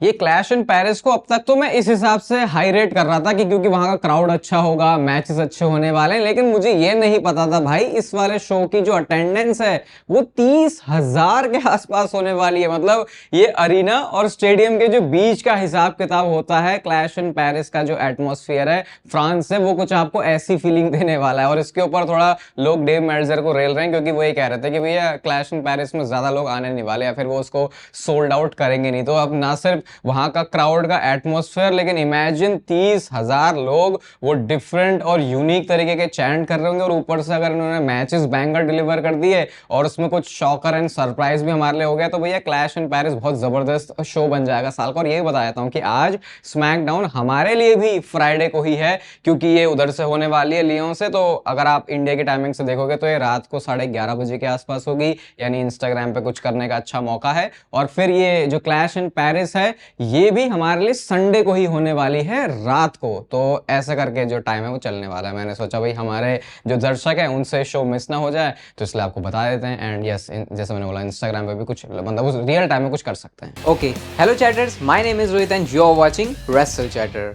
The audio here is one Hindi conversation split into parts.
ये क्लैश इन पेरिस को अब तक तो मैं इस हिसाब से हाई रेट कर रहा था कि क्योंकि वहां का क्राउड अच्छा होगा, मैचेस अच्छे होने वाले हैं, लेकिन मुझे ये नहीं पता था भाई इस वाले शो की जो अटेंडेंस है वो 30,000 के आसपास होने वाली है। मतलब ये अरीना और स्टेडियम के जो बीच का हिसाब किताब होता है, क्लैश इन पेरिस का जो एटमॉस्फेयर है फ्रांस से, वो कुछ आपको ऐसी फीलिंग देने वाला है। और इसके ऊपर थोड़ा लोग डेव मेल्जर को रेल रहे हैं, क्योंकि वो ये कह रहे थे कि भैया क्लैश इन पेरिस में ज्यादा लोग आने नहीं वाले, या फिर वो उसको सोल्ड आउट करेंगे नहीं। तो अब ना सिर्फ वहां का क्राउड का एटमॉस्फेयर, लेकिन इमेजिन 30,000 लोग वो डिफरेंट और यूनिक तरीके के चैंट कर रहे होंगे, और ऊपर से अगर उन्होंने मैचेस बैंगर डिलीवर कर दिए और उसमें कुछ शॉकर एंड सरप्राइज भी हमारे लिए हो गया, तो भैया क्लैश इन पेरिस बहुत जबरदस्त शो बन जाएगा साल का। और ये बता देता हूं कि आज स्मैकडाउन हमारे लिए भी फ्राइडे को ही है, क्योंकि ये उधर से होने वाली है लियोन से। तो अगर आप इंडिया की टाइमिंग से देखोगे तो ये रात को 11:30 बजे के आसपास होगी, यानी इंस्टाग्राम पे कुछ करने का अच्छा मौका है। और फिर ये जो क्लैश इन पेरिस है ये भी हमारे लिए संडे को ही होने वाली है रात को। तो ऐसा करके जो टाइम है वो चलने वाला है। मैंने सोचा भाई हमारे जो दर्शक है उनसे शो मिस ना हो जाए, तो इसलिए आपको बता देते हैं। एंड यस, जैसे मैंने बोला इंस्टाग्राम पे भी कुछ मतलब उस रियल टाइम में कुछ कर सकते हैं। Okay, hello chatters, my name is Rohit and you are watching Wrestle Chatter.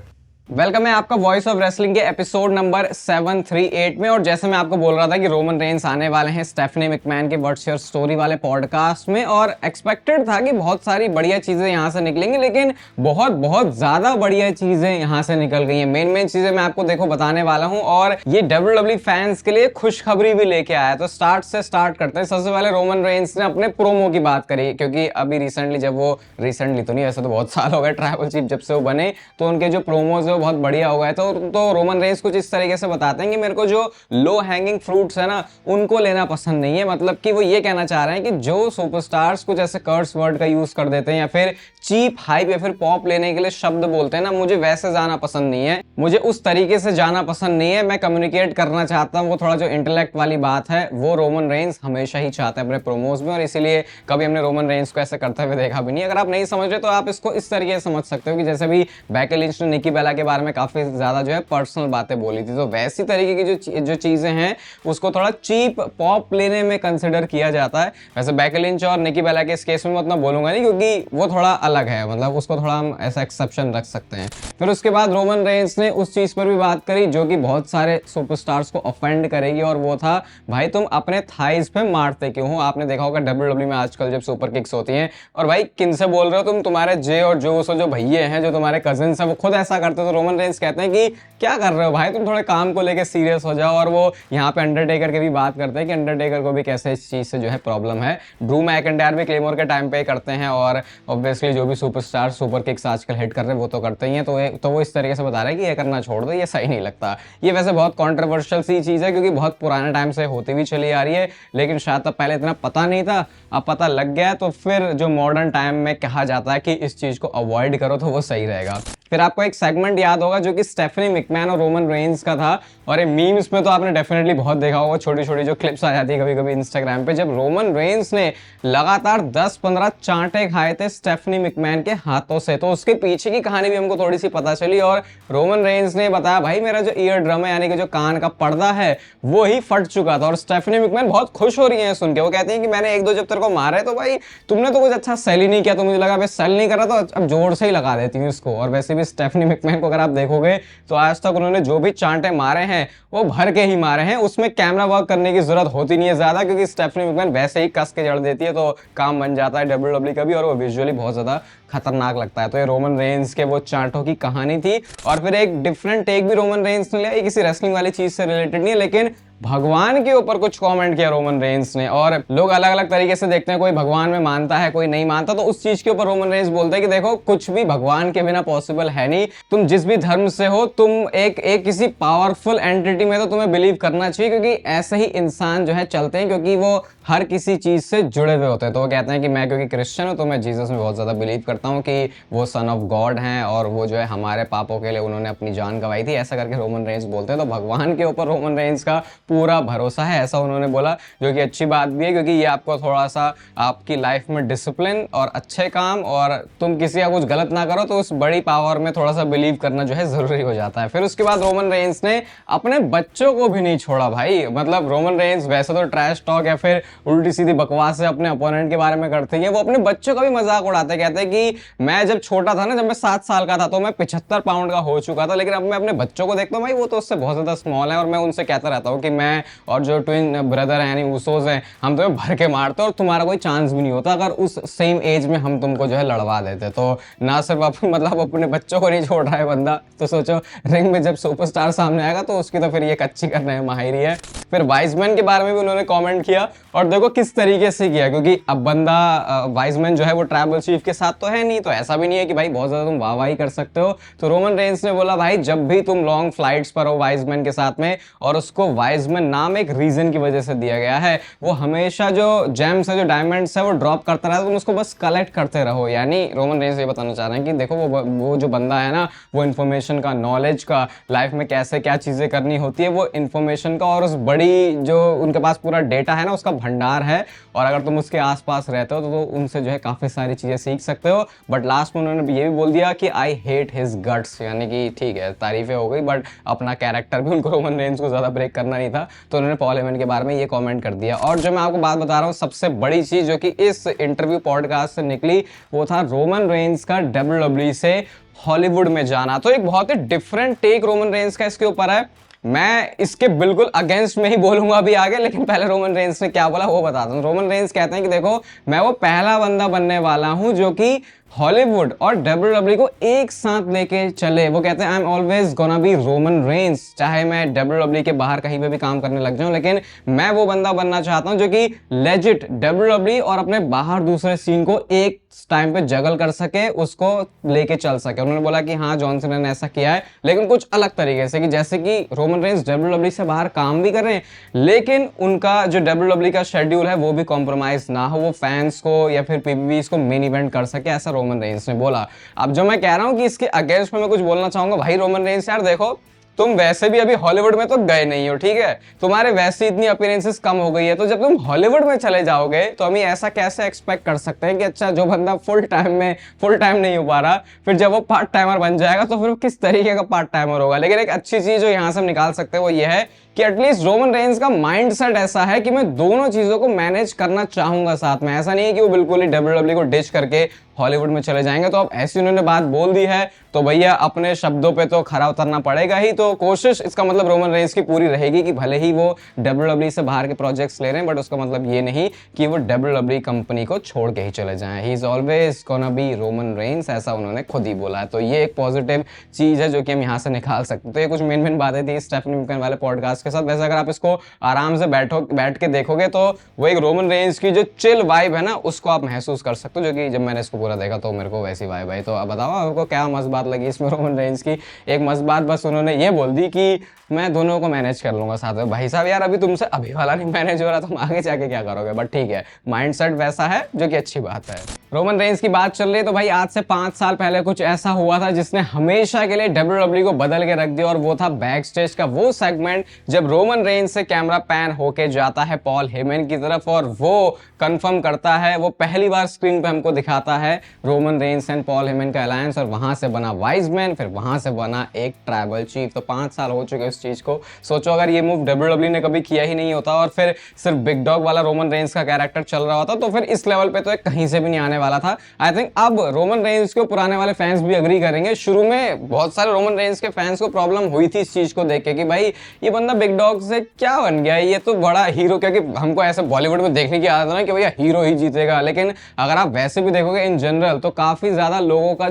Welcome है आपका वॉइस ऑफ रेसलिंग के एपिसोड नंबर 738 में। और जैसे मैं आपको बोल रहा था कि रोमन रेंस आने वाले हैं स्टेफनी मैकमैन के व्हाट्स योर स्टोरी वाले पॉडकास्ट में, और एक्सपेक्टेड था कि बहुत सारी बढ़िया चीजें यहां से निकलेंगी, लेकिन बहुत बहुत ज्यादा बढ़िया चीजें यहां से निकल गई हैं। मेन चीजें मैं आपको देखो बताने वाला हूं, और ये WWE फैंस के लिए खुशखबरी भी लेके आया। तो स्टार्ट करते हैं। सबसे पहले रोमन रेंस ने अपने प्रोमो की बात करी, क्योंकि अभी रिसेंटली जब वो, रिसेंटली तो नहीं, वैसे तो बहुत साल हो गए ट्राइबल चीफ जब से वो बने, तो उनके जो प्रोमोज बहुत बढ़िया हो गए। तो रोमन रेंस कुछ इस तरीके से बताते हैं कि मेरे को जो लो हैंगिंग फ्रूट्स है ना उनको लेना पसंद नहीं है। मतलब कि वो ये कहना चाह रहे हैं कि जो सुपरस्टार्स कुछ ऐसे कर्स वर्ड का यूज कर देते हैं या फिर चीप हाइप या फिर पॉप लेने के लिए शब्द बोलते हैं ना, मुझे वैसे जाना पसंद नहीं है, मुझे उस तरीके से जाना पसंद नहीं है। मैं कम्युनिकेट करना चाहता हूँ वो थोड़ा जो इंटेलेक्ट वाली बात है वो रोमन रेंस हमेशा ही चाहता है अपने प्रोमोज में, और इसीलिए कभी हमने रोमन रेंस को ऐसे करते हुए देखा भी नहीं। अगर आप नहीं समझ रहे तो आप इसको इस तरीके से समझ सकते हो कि जैसे भी बेकी लिंच ने निकी बेला के बारे में काफी ज्यादा जो है पर्सनल बातें बोली थी, तो वैसी तरीके की जो चीजें हैं उसको थोड़ा चीप पॉप लेने में कंसिडर किया जाता है। वैसे बेकी लिंच और निकी बेला के इस केस में मैं उतना बोलूंगा नहीं, क्योंकि वो थोड़ा अलग है, मतलब उसको थोड़ा हम ऐसा एक्सेप्शन रख सकते हैं। फिर उसके बाद रोमन रेंस ने उस चीज पर भी बात करी जो कि बहुत सारे सुपरस्टार्स को ऑफेंड करेगी, और वो था भाई तुम अपने थाइज पे मारते क्यों हो। आपने देखा होगा WWE में आजकल जब सुपर किक्स होती हैं, और भाई किन से बोल रहे हो तुम, तुम्हारे जे और जोसो जो भैये हैं, जो तुम्हारे कजिन्स हैं, वो खुद ऐसा करते। तो रोमन रेंस कहते हैं कि क्या कर रहे हो भाई, तुम थोड़े काम को लेके सीरियस हो जाओ। और वो यहाँ पे अंडरटेकर की भी बात करते हैं कि अंडरटेकर को भी कैसे इस चीज से जो है प्रॉब्लम है। ड्रू मैकिंटायर भी क्लेमोर के टाइम पे करते हैं, और ऑब्वियसली जो भी सुपरस्टार सुपर किक्स आजकल हिट कर रहे हैं वो तो करते ही हैं। तो वो इस तरीके से बता रहे हैं कि ये करना छोड़ दो, ये सही नहीं लगता। ये वैसे बहुत कॉन्ट्रोवर्शियल सी चीज है, क्योंकि बहुत पुराने टाइम से होती भी चली आ रही है, लेकिन शायद तब पहले इतना पता नहीं था, अब पता लग गया। तो फिर जो मॉडर्न टाइम में कहा जाता है कि इस चीज को अवॉइड करो तो वो सही रहेगा। फिर आपको एक सेगमेंट याद होगा जो कि स्टेफनी मैकमैन और रोमन रेंस का था, और ये मीम्स में तो आपने डेफिनेटली बहुत देखा होगा, छोटी छोटी जो क्लिप्स आ जाती है कभी कभी इंस्टाग्राम पे, जब रोमन रेंस ने लगातार 10-15 चांटे खाए थे स्टेफनी मैकमैन के हाथों से। तो उसके पीछे की कहानी भी हमको थोड़ी सी पता चली, और रोमन रेंस ने बताया भाई मेरा जो ईयर ड्रम है, यानी कि जो कान का पर्दा है, वो ही फट चुका था। और स्टेफनी मैकमैन बहुत खुश हो रही है सुन के, वो कहती है कि मैंने 1-2 जब तेरे को मारे तो भाई तुमने तो कुछ अच्छा सेल ही नहीं किया, तो मुझे लगा भाई सेल नहीं कर रहा तो अब जोर से ही लगा देती हूँ इसको। और वैसे भी स्टेफनी मैकमैन को अगर आप देखोगे तो आज तक उन्होंने जो भी चांटे मारे हैं वो भर के ही मारे हैं, उसमें कैमरा वर्क करने की जरूरत होती नहीं है ज्यादा, क्योंकि स्टेफनी मैकमैन वैसे ही कस के जड़ देती है, तो काम बन जाता है WWE का भी, और वो विजुअली बहुत ज्यादा खतरनाक लगता है। तो ये रोमन रेंस के वो चांटों की कहानी थी। और फिर एक डिफरेंट टेक भी रोमन रेंस ने लिया, ये किसी रेसलिंग वाली चीज से रिलेटेड नहीं है, लेकिन भगवान के ऊपर कुछ कमेंट किया रोमन रेंस ने। और लोग अलग अलग तरीके से देखते हैं, कोई भगवान में मानता है, कोई नहीं मानता, तो उस चीज के ऊपर रोमन रेंस बोलते हैं कि देखो कुछ भी भगवान के बिना पॉसिबल है नहीं। तुम जिस भी धर्म से हो, तुम एक किसी पावरफुल एंटिटी में तो तुम्हें बिलीव करना चाहिए, क्योंकि ऐसे ही इंसान जो है चलते हैं, क्योंकि वो हर किसी चीज से जुड़े हुए होते हैं। तो वो कहते हैं कि मैं क्योंकि क्रिश्चियन हूं तो मैं जीसस में बहुत ज्यादा बिलीव करता हूं कि वो सन ऑफ गॉड हैं, और वो जो है हमारे पापों के लिए उन्होंने अपनी जान गंवाई थी, ऐसा करके रोमन रेंस बोलते हैं। तो भगवान के ऊपर रोमन रेंस का पूरा भरोसा है, ऐसा उन्होंने बोला, जो कि अच्छी बात भी है, क्योंकि ये आपको थोड़ा सा आपकी लाइफ में डिसिप्लिन और अच्छे काम, और तुम किसी का कुछ गलत ना करो, तो उस बड़ी पावर में थोड़ा सा बिलीव करना जो है जरूरी हो जाता है। फिर उसके बाद रोमन रेंस ने अपने बच्चों को भी नहीं छोड़ा भाई। मतलब रोमन रेंस वैसे तो ट्रैश टॉक या फिर उल्टी सीधी बकवास से अपने अपोनेंट के बारे में करते हैं। वो अपने बच्चों का भी मजाक उड़ाते, कहते हैं कि मैं जब छोटा था ना, जब मैं 7 साल का था तो मैं 75 पाउंड का हो चुका था, लेकिन अब मैं अपने बच्चों को देखता हूँ भाई वो तो उससे बहुत ज्यादा स्मॉल है, और मैं उनसे कहता रहता हूँ कि मैं और जो ट्विन ब्रदर है यानी ऊसोस हैं, हम तुम्हें भर के मारते और तुम्हारा कोई चांस भी नहीं होता अगर उस सेम एज में हम तुमको जो है लड़वा देते। तो ना सिर्फ मतलब अपने बच्चों को नहीं छोड़ रहा है बंदा, तो सोचो रिंग में जब सुपरस्टार सामने आएगा तो उसकी तो फिर ये कच्ची करने में माहिर है। फिर वाइजमैन के बारे में भी उन्होंने कमेंट किया, और देखो किस तरीके से किया, क्योंकि अब बंदा वाइजमैन जो है वो ट्राइबल चीफ के साथ तो है नहीं, तो ऐसा भी नहीं है कि भाई बहुत ज्यादा तुम वाहवाही कर सकते हो। तो रोमन रेंस ने बोला भाई जब भी तुम लॉन्ग फ्लाइट्स पर हो वाइजमैन के साथ में, और उसको वाइजमैन नाम एक रीजन की वजह से दिया गया है, वो हमेशा जो जेम्स है, जो डायमंड्स है वो ड्रॉप करता रहता है, तुम उसको बस कलेक्ट करते रहो। यानी रोमन रेंस ये बताना चाह रहे हैं कि देखो वो जो बंदा है ना, वो इन्फॉर्मेशन का, नॉलेज का, लाइफ में कैसे क्या चीजें करनी होती है, वो इन्फॉर्मेशन का और उस बड़ी जो उनके पास पूरा डेटा है ना उसका भंडार है, और अगर तुम उसके आसपास रहते हो तो उनसे जो है काफी सारी चीजें सीख सकते हो। बट लास्ट में उन्होंने ये भी बोल दिया कि आई हेट हिज गट्स, यानी कि ठीक है तारीफें हो गई बट अपना कैरेक्टर भी उनको रोमन रेंस को ज्यादा ब्रेक करना नहीं था, तो उन्होंने पॉल हेमन के बारे में ये कमेंट कर दिया। और जो मैं आपको बात बता रहा हूँ, सबसे बड़ी चीज जो कि इस इंटरव्यू पॉडकास्ट से निकली वो था रोमन रेंस का WWE से हॉलीवुड में जाना। तो एक बहुत ही डिफरेंट टेक रोमन रेंस का इसके ऊपर है। मैं इसके बिल्कुल अगेंस्ट में ही बोलूंगा अभी आगे, लेकिन पहले रोमन रेंस ने क्या बोला वो बताता हूँ। रोमन रेंस कहते हैं कि देखो मैं वो पहला बंदा बनने वाला हूं जो कि हॉलीवुड और WWE को एक साथ लेके चले। वो कहते हैं I am always gonna be Roman Reigns, चाहे मैं WWE के बाहर कहीं पे भी काम करने लग जाऊं, लेकिन मैं वो बंदा बनना चाहता हूं जो कि लेजिट WWE और अपने बाहर दूसरे सीन को एक टाइम पे जगल कर सके, उसको लेके चल सके। उन्होंने बोला कि हाँ जॉन सीना ने ऐसा किया है, लेकिन कुछ अलग तरीके से, कि जैसे कि रोमन रेंस WWE से बाहर काम भी कर रहे हैं, लेकिन उनका जो WWE का शेड्यूल है वो भी कॉम्प्रोमाइज ना हो, वो फैंस को या फिर PPVs को मेन इवेंट कर सके, ऐसा रोमन रेंस ने बोला। अब जो मैं कह रहा हूं कि इसके अगेंस्ट में मैं कुछ बोलना चाहूंगा, भाई रोमन रेंस यार देखो तुम वैसे भी अभी हॉलीवुड में तो गए नहीं हो, ठीक है, तुम्हारे वैसे इतनी अपीयरेंसेस कम हो गई है, तो जब तुम हॉलीवुड में चले जाओगे तो हम ऐसा कैसे एक्सपेक्ट कर सकते हैं कि अच्छा जो बंदा फुल टाइम नहीं हो पा रहा, फिर जब वो पार्ट टाइमर बन जाएगा तो फिर वो किस तरीके का पार्ट टाइमर होगा। लेकिन एक अच्छी चीज जो यहाँ से हम निकाल सकते हैं वो ये है कि एटलीस्ट रोमन रेंस का माइंडसेट ऐसा है कि मैं दोनों चीजों को मैनेज करना चाहूंगा साथ में। ऐसा नहीं है कि वो बिल्कुल ही WWE को डिश करके हॉलीवुड में चले जाएंगे। तो अब ऐसी उन्होंने बात बोल दी है तो भैया अपने शब्दों पे तो खरा उतरना पड़ेगा ही। तो कोशिश इसका मतलब रोमन रेंस की पूरी रहेगी कि भले ही वो WWE से बाहर के प्रोजेक्ट्स ले रहे हैं, बट उसका मतलब ये नहीं कि वो WWE कंपनी को छोड़ के ही चले जाएं। He is always gonna be Roman Reigns, ऐसा उन्होंने खुद ही बोला है। तो ये एक पॉजिटिव चीज है जो कि हम यहाँ से निकाल सकते हैं। तो ये कुछ मेन बातें थी स्टेफनी मैकमैन वाले पॉडकास्ट के साथ। वैसे अगर आप इसको आराम से बैठ के देखोगे तो वो एक रोमन रेंस की जो चिल वाइब है ना उसको आप महसूस कर सकते हो, जो कि जब मैंने इसको पूरा देखा तो मेरे को वैसी वाइब आई। तो अब बताओ आपको क्या मस्त बात लगी इसमें रोमन रेंस की। एक मस्त बात बस उन्होंने ये बोल दी कि मैं दोनों को मैनेज कर लूंगा साथ में। भाई साहब यार अभी तुमसे अभी वाला नहीं मैनेज हो रहा, तुम आगे जाके क्या करोगे, बट ठीक है माइंडसेट वैसा है जो कि अच्छी बात है। रोमन रेंस की बात चल रही है तो भाई आज से 5 साल पहले कुछ ऐसा हुआ था जिसने हमेशा के लिए WWE को बदल के रख दिया, और वो था बैक स्टेज का वो सेगमेंट जब रोमन रेंस से कैमरा पैन होके जाता है पॉल हेमन की तरफ और वो कंफर्म करता है, वो पहली बार स्क्रीन पे हमको दिखाता है Roman Reigns and Paul Heyman का अलायंस, और वहां से बना वाइजमैन, फिर वहां से बना एक ट्राइबल चीफ। तो 5 साल हो चुके इस चीज को। सोचो अगर ये मूव WWE ने कभी किया ही नहीं होता और फिर सिर्फ बिग डॉग वाला रोमन रेंस का कैरेक्टर चल रहा होता तो फिर इस लेवल पे तो कहीं से भी नहीं आने वाला था। आई थिंक अब रोमन रेंस के पुराने वाले फैंस भी अग्री करेंगे। शुरू में बहुत सारे रोमन रेंस के फैंस को प्रॉब्लम हुई थी इस चीज को देख के कि भाई ये बंदा बिग डॉग से क्या बन गया, ये तो बड़ा हीरो, क्योंकि हमको ऐसे बॉलीवुड में देखने की आदत है ना कि भैया हीरो ही जीतेगा। लेकिन अगर आप वैसे भी देखोगे इन जनरल तो काफी ज्यादा लोगों का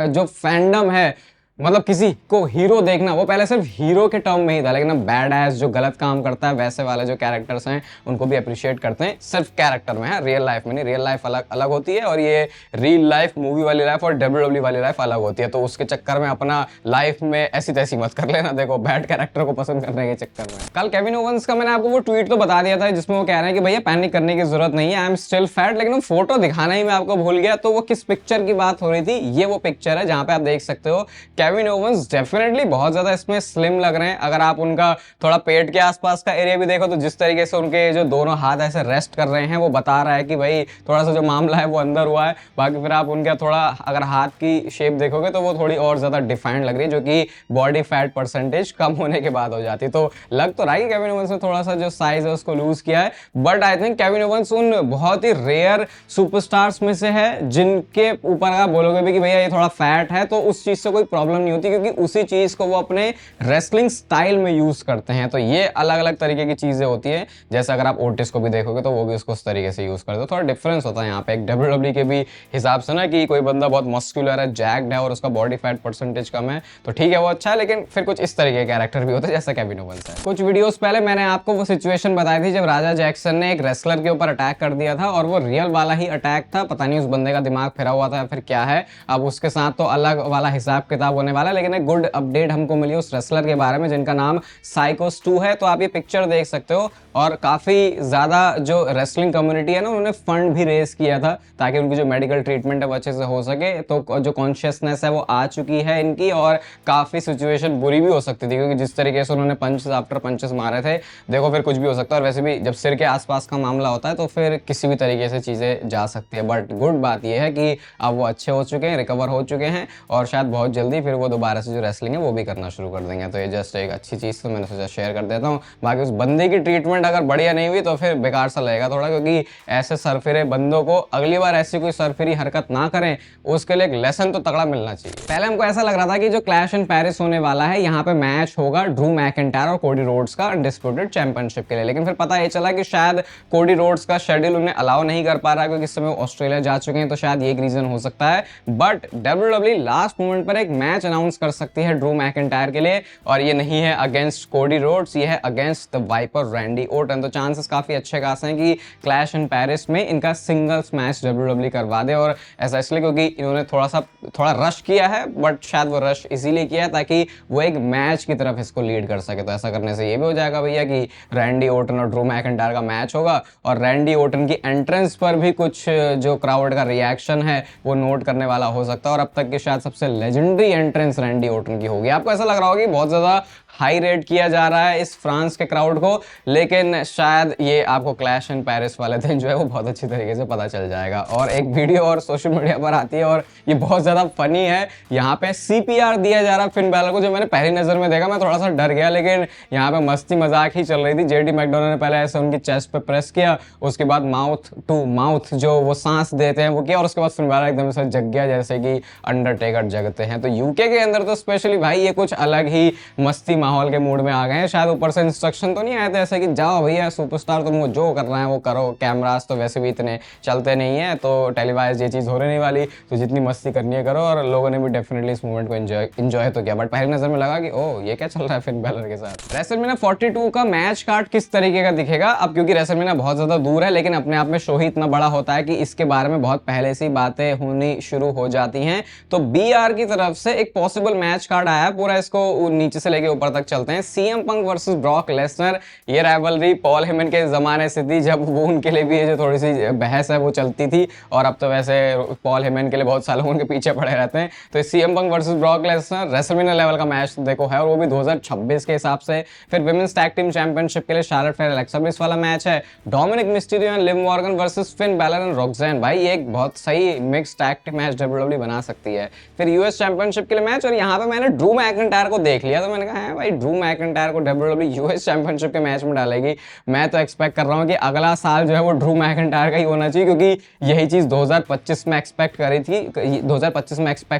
जो फैंडम है, मतलब किसी को हीरो देखना, वो पहले सिर्फ हीरो के टर्म में ही था, लेकिन अब बैड एस जो गलत काम करता है वैसे वाले जो कैरेक्टर्स हैं उनको भी अप्रिशिएट करते हैं, सिर्फ कैरेक्टर में है, रियल लाइफ में नहीं। रियल लाइफ अलग अलग होती है और ये रियल लाइफ मूवी वाली लाइफ और WWE वाली लाइफ अलग होती है। तो उसके चक्कर में अपना लाइफ में ऐसी तैसी मत कर लेना, देखो बैड कैरेक्टर को पसंद करने के चक्कर में। कल केविन ओवंस का मैंने आपको वो ट्वीट तो बता दिया था जिसमें वो कह रहे हैं कि भैया पैनिक करने की जरूरत नहीं है, आई एम स्टिल फैट, लेकिन वो फोटो दिखाना ही मैं आपको भूल गया। तो वो किस पिक्चर की बात हो रही थी, ये वो पिक्चर है जहां पे आप देख सकते हो केविन ओवेंस डेफिनेटली बहुत ज्यादा इसमें स्लिम लग रहे हैं। अगर आप उनका थोड़ा पेट के आसपास का एरिया भी देखो तो जिस तरीके से उनके जो दोनों हाथ ऐसे रेस्ट कर रहे हैं वो बता रहा है कि भाई थोड़ा सा जो मामला है वो अंदर हुआ है। बाकी फिर आप उनका थोड़ा अगर हाथ की शेप देखोगे तो वो थोड़ी और ज्यादा डिफाइंड लग रही है, जो कि बॉडी फैट परसेंटेज कम होने के बाद हो जाती है। तो लग तो रहा है कि केविन ओवेंस ने थोड़ा सा जो साइज है उसको लूज किया है, but I think Kevin Owens उन बहुत ही रेयर सुपरस्टार्स में से है जिनके ऊपर आप बोलोगे भी कि भैया ये थोड़ा फैट है तो उस चीज से कोई प्रॉब्लम नहीं होती, क्योंकि उसी चीज को वो अपने रेसलिंग स्टाइल में यूज करते हैं। तो ये अलग अलग तरीके की चीजें होती है। जैसे अगर आप ओटिस को भी देखोगे तो वो भी उसको उस तरीके से यूज करते हैं। थोड़ा डिफरेंस होता है यहाँ पे एक WWE के भी हिसाब से ना, कि कोई बंदा बहुत मस्कुलर है, जैक्ड है और उसका बॉडी फैट परसेंटेज कम है तो ठीक है वो अच्छा है, लेकिन फिर कुछ इस तरीके के कैरेक्टर भी होते हैं जैसा केविन ओवेंस है। कुछ वीडियोस पहले मैंने आपको वो सिचुएशन बताई थी जब राजा जैक्सन ने एक रेसलर के ऊपर अटैक कर दिया था और वो रियल वाला ही अटैक था। पता नहीं उस बंदे का दिमाग फिरा हुआ था या फिर क्या है, अब उसके साथ तो अलग वाला हिसाब किताब होने वाला है। लेकिन एक गुड अपडेट हमको मिली उस रेसलर के बारे में जिनका नाम साइकोस 2 है। तो आप ये पिक्चर देख सकते हो और काफी ज्यादा जो रेसलिंग कम्युनिटी है ना उन्होंने फंड भी रेज किया था ताकि उनकी जो मेडिकल ट्रीटमेंट है वो अच्छे से हो सके। तो जो कॉन्शियसनेस है वो आ चुकी है इनकी और काफी सिचुएशन बुरी भी हो सकती थी, क्योंकि जिस तरीके से उन्होंने पंचेस आफ्टर पंचेस मारे थे देखो फिर कुछ भी हो सकता है। और वैसे भी जब सिर के आसपास का मामला होता है तो फिर किसी भी तरीके से चीजें जा सकती है। बट गुड बात यह है कि अब वो अच्छे हो चुके हैं, रिकवर हो चुके हैं और शायद बहुत जल्दी फिर वो दोबारा से जो रेसलिंग है वो भी करना शुरू कर देंगे। तो ये जस्ट एक अच्छी चीज तो मैंने सोचा शेयर कर देता हूँ। बाकी उस बंदे की ट्रीटमेंट अगर बढ़िया नहीं हुई तो फिर बेकार सा लगेगा थोड़ा, क्योंकि ऐसे सरफिरे बंदों को अगली बार ऐसी कोई सरफिरी हरकत ना करें उसके लिए एक लेसन तो तगड़ा मिलना चाहिए। पहले हमको ऐसा लग रहा था कि जो क्लैश इन पेरिस होने वाला है यहाँ पे मैच होगा ड्रू मैकिंटायर और कोडी रोड्स का अनडिस्प्यूटेड चैंपियनशिप के लिए, लेकिन फिर पता ये चला कि शायद कोडी रोड्स का शेड्यूल उन्हें अलाउ नहीं कर पा रहा क्योंकि इस समय ऑस्ट्रेलिया जा चुके हैं, तो शायद ये एक रीजन हो सकता है। बट WWE लास्ट मोमेंट पर एक मैच अनाउंस कर सकती है ड्रू मैकिंटायर के लिए और ये नहीं है अगेंस्ट कोडी रोड्स, ये है against the viper Randy Orton. तो चांसेस काफी अच्छे खासे हैं कि क्लैश इन पेरिस में इनका सिंगल्स मैच WWE करवा दे। और ऐसा इसलिए क्योंकि इन्होंने थोड़ा रश किया है, बट शायद वो रश इसीलिए किया है ताकि वो एक मैच की तरफ इसको लीड कर सके। तो ऐसा करने से ये भी हो जाएगा भैया कि रैंडी ओर्टन और ड्रू मैकिंटायर का मैच होगा और रैंडी ओर्टन की एंट्रेंस पर भी कुछ जो क्राउड का रिएक्शन है वो नोट करने वाला हो सकता है। और अब तक की शायद सबसे लेजेंडरी एंट्रेंस रैंडी ओर्टन की होगी। आपको ऐसा लग रहा होगा कि बहुत ज्यादा हाई रेट किया जा रहा है इस फ्रांस के क्राउड को, लेकिन शायद ये आपको क्लैश इन पेरिस वाले दिन जो है वो बहुत अच्छी तरीके से पता चल जाएगा। और एक वीडियो और सोशल मीडिया पर आती है और ये बहुत ज्यादा फनी है। यहाँ पे CPR दिया जा रहा है फिन बैलर को, जो मैंने पहली नजर में देखा मैं थोड़ा सा डर गया, लेकिन यहाँ पे मस्ती मजाक ही चल रही थी। JD मैकडोनाल्ड ने पहले ऐसे उनकी चेस्ट पे प्रेस किया, उसके बाद माउथ टू माउथ जो वो सांस देते हैं वो किया और उसके बाद फिन बैलर एकदम से जग गया जैसे कि अंडरटेकर जगते हैं। तो यूके के अंदर तो स्पेशली भाई ये कुछ अलग ही मस्ती माहौल के मूड में आ गए हैं। शायद ऊपर से इंस्ट्रक्शन तो नहीं आए थे ऐसे कि जाओ भैया सुपरस्टार तुमको जो करना है वो करो, कैमरास तो वैसे भी इतने चलते नहीं है तो टेलीवाइज ये चीज होने नहीं वाली, तो जितनी मस्ती करनी है करो। और लोगों ने भी डेफिनेटली इस मोमेंट को एंजॉय तो किया, बट पहली नजर में लगा कि ओह ये क्या चल रहा है फिन बैलर के साथ। रेसलमेनिया 42 का मैच कार्ड किस तरीके का दिखेगा अब, क्योंकि रेसलमेनिया बहुत ज्यादा दूर है, लेकिन अपने आप में शो ही इतना बड़ा होता है कि इसके बारे में बहुत पहले से बातें होनी शुरू हो जाती हैं। तो BR की तरफ से एक पॉसिबल मैच कार्ड आया है, पूरा इसको नीचे से लेके ऊपर तक चलते हैं। CM पंक वर्सेस ब्रॉक लेसनर, ये राइवलरी पॉल हेमन के जमाने से थी जब वो उनके लिए भी ये जो थोड़ी सी बहस है वो चलती थी, और अब तो वैसे पॉल हेमन के लिए बहुत सालों उनके पीछे पड़े रहते हैं। तो CM पंक versus Brock Lesnar WrestleMania level का मैच देखो है, और वो भी 2026 के हिसाब से। फिर विमेंस टैग टीम चैंपियनशिप के लिए शार्लेट फेयर एलेक्सा ब्लिस वाला मैच है। Dominik Mysterio and Liv Morgan versus Finn Balor and Roxanne, भाई ये एक बहुत सही mix tag team match WWE बना सकती है। फिर US चैंपियनशिप के लिए मैच, और यहाँ पे मैंने ड्रू मैकिंटायर को देख लिया तो मैंने कहा है भाई ड्रू मैकिंटायर को WWE US चैंपियनशिप के मैच में डालेगी। मैं तो एक्सपेक्ट कर रहा हूँ कि अगला साल जो है वो ड्रू मैकिंटायर का ही होना चाहिए, क्योंकि यही चीज 2025 में एक्सपेक्ट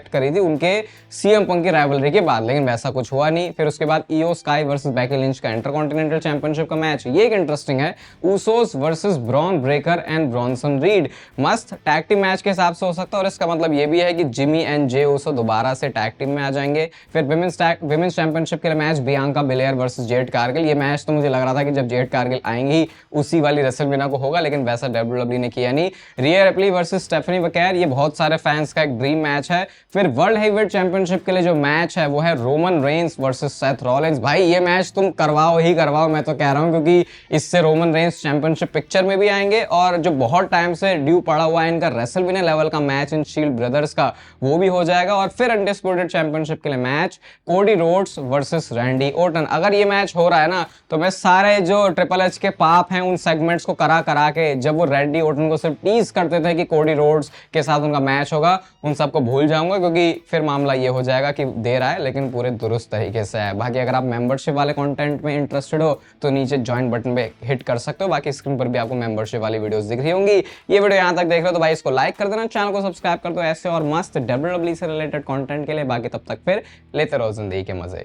करी थी उनके CM पंक की राइवलरी के बाद, लेकिन वैसा कुछ हुआ नहीं। फिर उसके बाद Iyo Sky versus Becky Lynch का इंटरकॉन्टिनेंटल चैंपियनशिप का मैच, ये एक इंटरेस्टिंग है। Usos versus Bron Breakker and Bronson Reed, मस्त टैग टीम मैच के हिसाब से हो सकता है, और इसका मतलब ये भी है कि जिमी एंड जे ऊसो दोबारा से टैग टीम में आ जाएंगे। फिर विमेंस चैंपियनशिप के लिए match Bianca bilayer versus Jade Cargill, ये मैच तो मुझे लग रहा था कि जब जेड कारगिल आएंगी उसी वाली रेसलमेनिया को होगा, लेकिन वैसा WWE ने किया नहीं। रिया रिप्ली वर्सेस स्टेफनी वकैर, ये बहुत सारे फैंस का एक ड्रीम मैच है। फिर वर्ल्ड हेवीवेट चैंपियनशिप के लिए जो मैच है वो है Roman Reigns versus Seth Rollins, भाई ये मैच तुम करवाओ ही करवाओ, मैं तो कह रहा हूं, क्योंकि इससे रोमन रेंस चैंपियनशिप पिक्चर में भी आएंगे, और जो बहुत टाइम से ड्यू पड़ा हुआ है इनका रेसलमेनिया लेवल का मैच इन शील्ड ब्रदर्स का वो भी हो जाएगा। और फिर अनडिस्प्यूटेड अनडिस्प्यूटेड चैंपियनशिप के लिए match, Cody Rhodes versus Randy Orton. अगर ये मैच हो रहा है ना तो मैं सारे जो ट्रिपल एच के पाप हैं उन सेगमेंट्स को करा करा के, जब वो रैंडी ऑर्टन को सिर्फ टीज करते थे कि कोडी रोड्स के साथ उनका मैच होगा, उन सबको भूल जाऊंगा, क्योंकि फिर मामला ये हो जाएगा कि दे रहा है लेकिन पूरे दुरुस्त तरीके से है। बाकी अगर आप मेंबरशिप वाले कंटेंट में इंटरेस्टेड हो तो नीचे ज्वाइन बटन पे हिट कर सकते हो। बाकी स्क्रीन पर भी आपको मेंबरशिप वाली वीडियोस दिख रही होंगी। ये वीडियो यहाँ तक देख रहे हो तो भाई इसको लाइक कर देना, चैनल को सब्सक्राइब कर दो ऐसे और मस्त WWE से रिलेटेड कंटेंट के लिए। बाकी तब तक फिर लेते रहो जिंदगी के मजे।